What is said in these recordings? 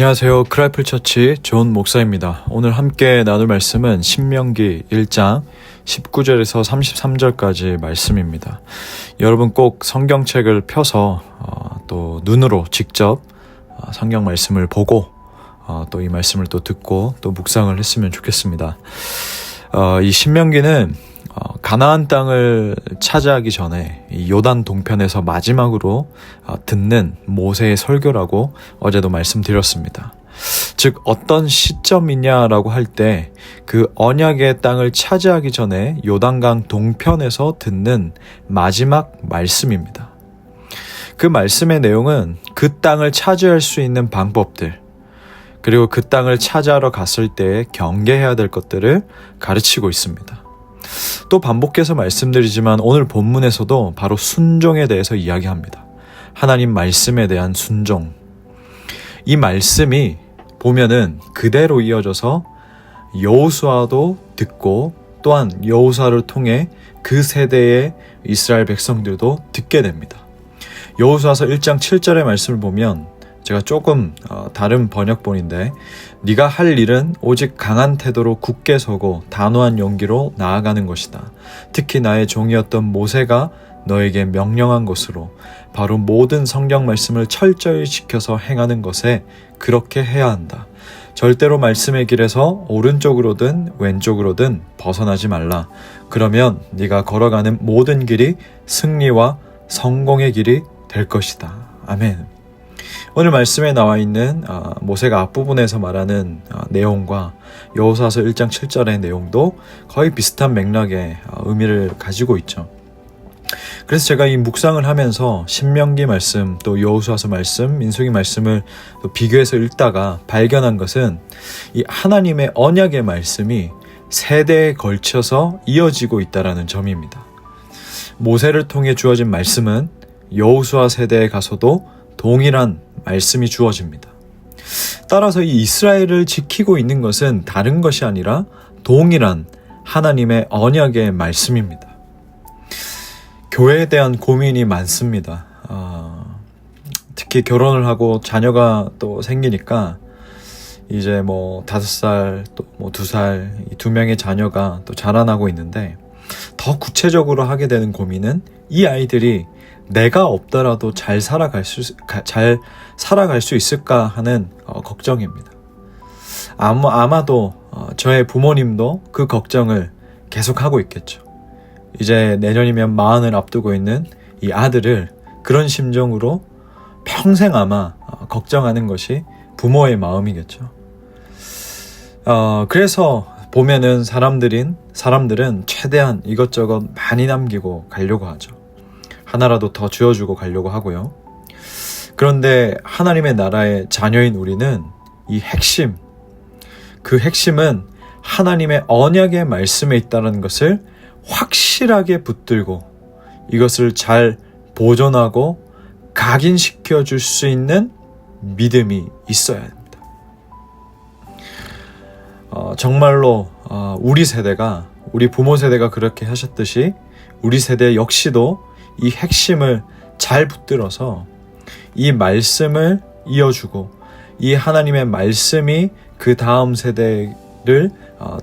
안녕하세요. 크라이플 처치 존 목사입니다. 오늘 함께 나눌 말씀은 신명기 1장 19절에서 33절까지 말씀입니다. 여러분 꼭 성경책을 펴서 또 눈으로 직접 성경 말씀을 보고 또 이 말씀을 또 듣고 또 묵상을 했으면 좋겠습니다. 이 신명기는 가나안 땅을 차지하기 전에 이 요단 동편에서 마지막으로 듣는 모세의 설교라고 어제도 말씀드렸습니다. 즉 어떤 시점이냐라고 할 때 그 언약의 땅을 차지하기 전에 요단강 동편에서 듣는 마지막 말씀입니다. 그 말씀의 내용은 그 땅을 차지할 수 있는 방법들, 그리고 그 땅을 차지하러 갔을 때 경계해야 될 것들을 가르치고 있습니다. 또 반복해서 말씀드리지만 오늘 본문에서도 바로 순종에 대해서 이야기합니다. 하나님 말씀에 대한 순종. 이 말씀이 보면은 그대로 이어져서 여호수아도 듣고 또한 여호수아를 통해 그 세대의 이스라엘 백성들도 듣게 됩니다. 여호수아서 1장 7절의 말씀을 보면 제가 조금 다른 번역본인데 네가 할 일은 오직 강한 태도로 굳게 서고 단호한 용기로 나아가는 것이다. 특히 나의 종이었던 모세가 너에게 명령한 것으로 바로 모든 성경 말씀을 철저히 지켜서 행하는 것에 그렇게 해야 한다. 절대로 말씀의 길에서 오른쪽으로든 왼쪽으로든 벗어나지 말라. 그러면 네가 걸어가는 모든 길이 승리와 성공의 길이 될 것이다. 아멘. 오늘 말씀에 나와 있는 모세가 앞부분에서 말하는 내용과 여호수아서 1장 7절의 내용도 거의 비슷한 맥락의 의미를 가지고 있죠. 그래서 제가 이 묵상을 하면서 신명기 말씀, 또 여호수아서 말씀, 민수기 말씀을 또 비교해서 읽다가 발견한 것은 이 하나님의 언약의 말씀이 세대에 걸쳐서 이어지고 있다는 점입니다. 모세를 통해 주어진 말씀은 여호수아 세대에 가서도 동일한 말씀이 주어집니다. 따라서 이 이스라엘을 지키고 있는 것은 다른 것이 아니라 동일한 하나님의 언약의 말씀입니다. 교회에 대한 고민이 많습니다. 특히 결혼을 하고 자녀가 또 생기니까 이제 5살, 또 2살, 이 2명의 자녀가 또 자라나고 있는데 더 구체적으로 하게 되는 고민은 이 아이들이 내가 없더라도 잘 살아갈 수 있을까 하는 걱정입니다. 아마도 저의 부모님도 그 걱정을 계속하고 있겠죠. 이제 내년이면 40을 앞두고 있는 이 아들을 그런 심정으로 평생 아마 걱정하는 것이 부모의 마음이겠죠. 그래서 보면은 사람들은 최대한 이것저것 많이 남기고 가려고 하죠. 하나라도 더 쥐어주고 가려고 하고요. 그런데 하나님의 나라의 자녀인 우리는 이 핵심, 그 핵심은 하나님의 언약의 말씀에 있다는 것을 확실하게 붙들고 이것을 잘 보존하고 각인시켜 줄 수 있는 믿음이 있어야 합니다. 정말로 우리 부모 세대가 그렇게 하셨듯이 우리 세대 역시도 이 핵심을 잘 붙들어서 이 말씀을 이어주고 이 하나님의 말씀이 그 다음 세대를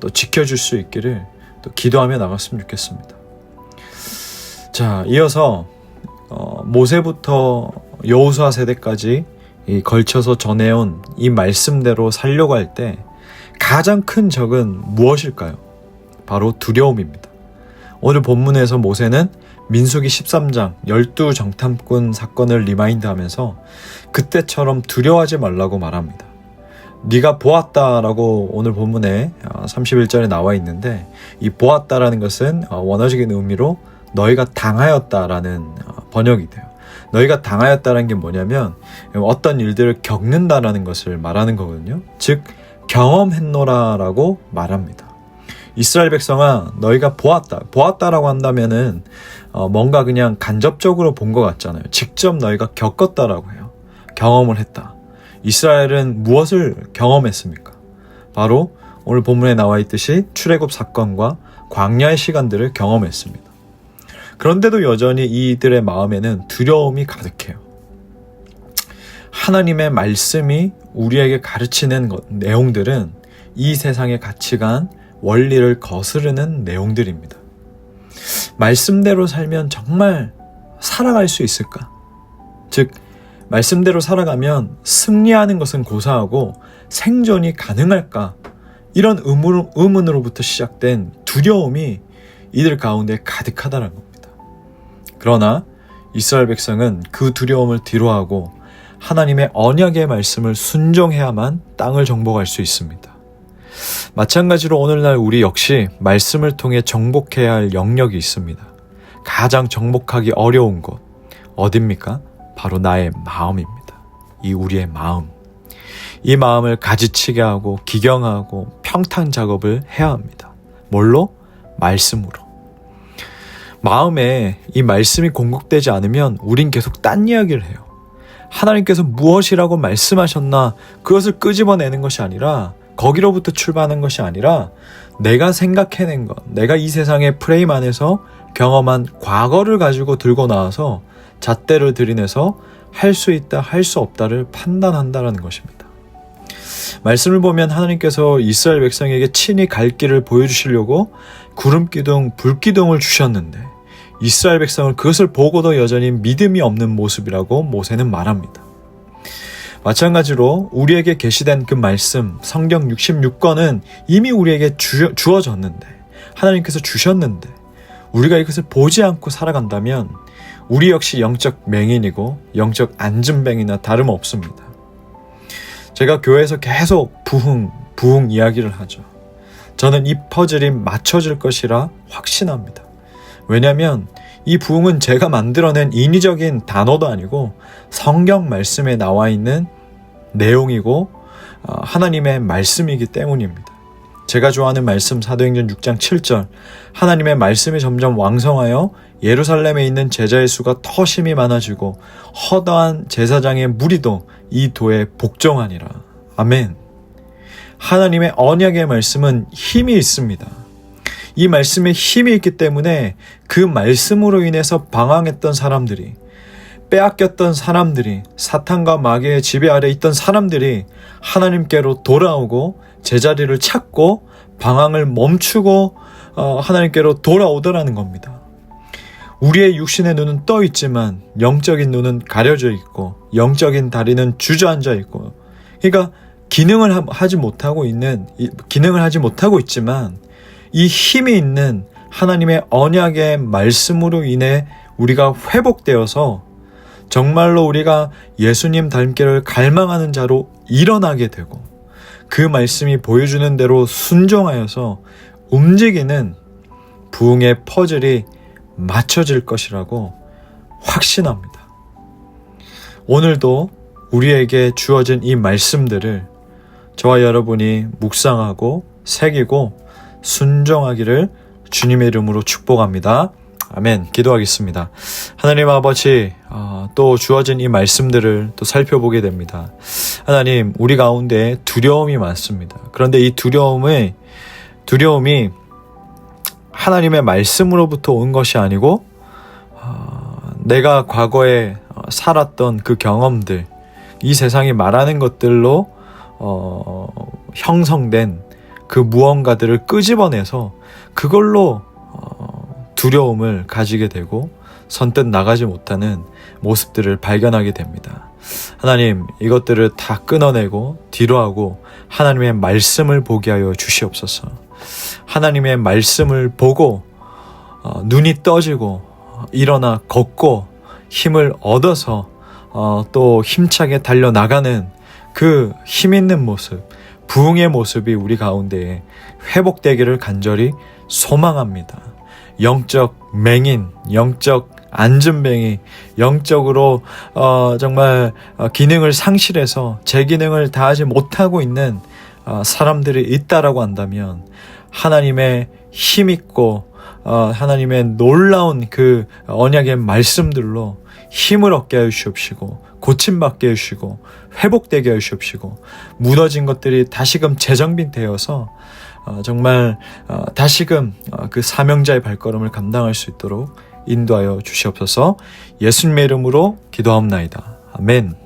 또 지켜줄 수 있기를 또 기도하며 나갔으면 좋겠습니다. 자, 이어서 모세부터 여호수아 세대까지 걸쳐서 전해온 이 말씀대로 살려고 할 때 가장 큰 적은 무엇일까요? 바로 두려움입니다. 오늘 본문에서 모세는 민수기 13장 12정탐꾼 사건을 리마인드하면서 그때처럼 두려워하지 말라고 말합니다. 네가 보았다라고 오늘 본문에 31절에 나와 있는데 이 보았다라는 것은 원어적인 의미로 너희가 당하였다라는 번역이 돼요. 너희가 당하였다라는 게 뭐냐면 어떤 일들을 겪는다라는 것을 말하는 거거든요. 즉 경험했노라라고 말합니다. 이스라엘 백성아 너희가 보았다라고 한다면은 뭔가 그냥 간접적으로 본 것 같잖아요. 직접 너희가 겪었다라고 해요. 경험을 했다. 이스라엘은 무엇을 경험했습니까? 바로 오늘 본문에 나와 있듯이 출애굽 사건과 광야의 시간들을 경험했습니다. 그런데도 여전히 이들의 마음에는 두려움이 가득해요. 하나님의 말씀이 우리에게 가르치는 내용들은 이 세상의 가치관, 원리를 거스르는 내용들입니다. 말씀대로 살면 정말 살아갈 수 있을까? 즉, 말씀대로 살아가면 승리하는 것은 고사하고 생존이 가능할까? 이런 의문으로부터 시작된 두려움이 이들 가운데 가득하다는 겁니다. 그러나 이스라엘 백성은 그 두려움을 뒤로하고 하나님의 언약의 말씀을 순종해야만 땅을 정복할 수 있습니다. 마찬가지로 오늘날 우리 역시 말씀을 통해 정복해야 할 영역이 있습니다. 가장 정복하기 어려운 곳 어딥니까? 바로 나의 마음입니다. 이 우리의 마음. 이 마음을 가지치게 하고 기경하고 평탄 작업을 해야 합니다. 뭘로? 말씀으로. 마음에 이 말씀이 공급되지 않으면 우린 계속 딴 이야기를 해요. 하나님께서 무엇이라고 말씀하셨나 그것을 끄집어내는 것이 아니라 거기로부터 출발하는 것이 아니라 내가 생각해낸 것, 내가 이 세상의 프레임 안에서 경험한 과거를 가지고 들고 나와서 잣대를 들이내서 할 수 있다, 할 수 없다를 판단한다는 것입니다. 말씀을 보면 하나님께서 이스라엘 백성에게 친히 갈 길을 보여주시려고 구름기둥, 불기둥을 주셨는데 이스라엘 백성은 그것을 보고도 여전히 믿음이 없는 모습이라고 모세는 말합니다. 마찬가지로 우리에게 계시된 그 말씀, 성경 66권은 이미 우리에게 주어졌는데 하나님께서 주셨는데 우리가 이것을 보지 않고 살아간다면 우리 역시 영적 맹인이고 영적 안진뱅이나 다름없습니다. 제가 교회에서 계속 부흥 이야기를 하죠. 저는 이 퍼즐이 맞춰질 것이라 확신합니다. 왜냐하면 이 부흥은 제가 만들어낸 인위적인 단어도 아니고 성경 말씀에 나와 있는 내용이고 하나님의 말씀이기 때문입니다. 제가 좋아하는 말씀 사도행전 6장 7절 하나님의 말씀이 점점 왕성하여 예루살렘에 있는 제자의 수가 더 심히 많아지고 허다한 제사장의 무리도 이 도에 복종하니라. 아멘. 하나님의 언약의 말씀은 힘이 있습니다. 이 말씀에 힘이 있기 때문에 그 말씀으로 인해서 방황했던 사람들이, 빼앗겼던 사람들이, 사탄과 마귀의 지배 아래 있던 사람들이 하나님께로 돌아오고 제자리를 찾고 방황을 멈추고 하나님께로 돌아오더라는 겁니다. 우리의 육신의 눈은 떠 있지만 영적인 눈은 가려져 있고 영적인 다리는 주저앉아 있고, 그러니까 기능을 하지 못하고 있지만 이 힘이 있는 하나님의 언약의 말씀으로 인해 우리가 회복되어서 정말로 우리가 예수님 닮기를 갈망하는 자로 일어나게 되고 그 말씀이 보여주는 대로 순종하여서 움직이는 부흥의 퍼즐이 맞춰질 것이라고 확신합니다. 오늘도 우리에게 주어진 이 말씀들을 저와 여러분이 묵상하고 새기고 순종하기를 주님의 이름으로 축복합니다. 아멘. 기도하겠습니다. 하나님 아버지, 또 주어진 이 말씀들을 또 살펴보게 됩니다. 하나님, 우리 가운데 두려움이 많습니다. 그런데 이 두려움이 하나님의 말씀으로부터 온 것이 아니고 내가 과거에 살았던 그 경험들, 이 세상이 말하는 것들로 형성된 그 무언가들을 끄집어내서 그걸로 두려움을 가지게 되고 선뜻 나가지 못하는 모습들을 발견하게 됩니다. 하나님, 이것들을 다 끊어내고 뒤로하고 하나님의 말씀을 보게 하여 주시옵소서. 하나님의 말씀을 보고 눈이 떠지고 일어나 걷고 힘을 얻어서 또 힘차게 달려나가는 그 힘있는 모습, 부흥의 모습이 우리 가운데에 회복되기를 간절히 소망합니다. 영적 맹인, 영적 안진뱅이, 영적으로 정말 기능을 상실해서 제 기능을 다하지 못하고 있는 사람들이 있다라고 한다면 하나님의 힘있고 하나님의 놀라운 그 언약의 말씀들로 힘을 얻게 하여 주시옵시고 고침받게 해주시고 회복되게 해주시옵시고 무너진 것들이 다시금 재정비되어서 정말 다시금 그 사명자의 발걸음을 감당할 수 있도록 인도하여 주시옵소서. 예수님의 이름으로 기도하옵나이다. 아멘.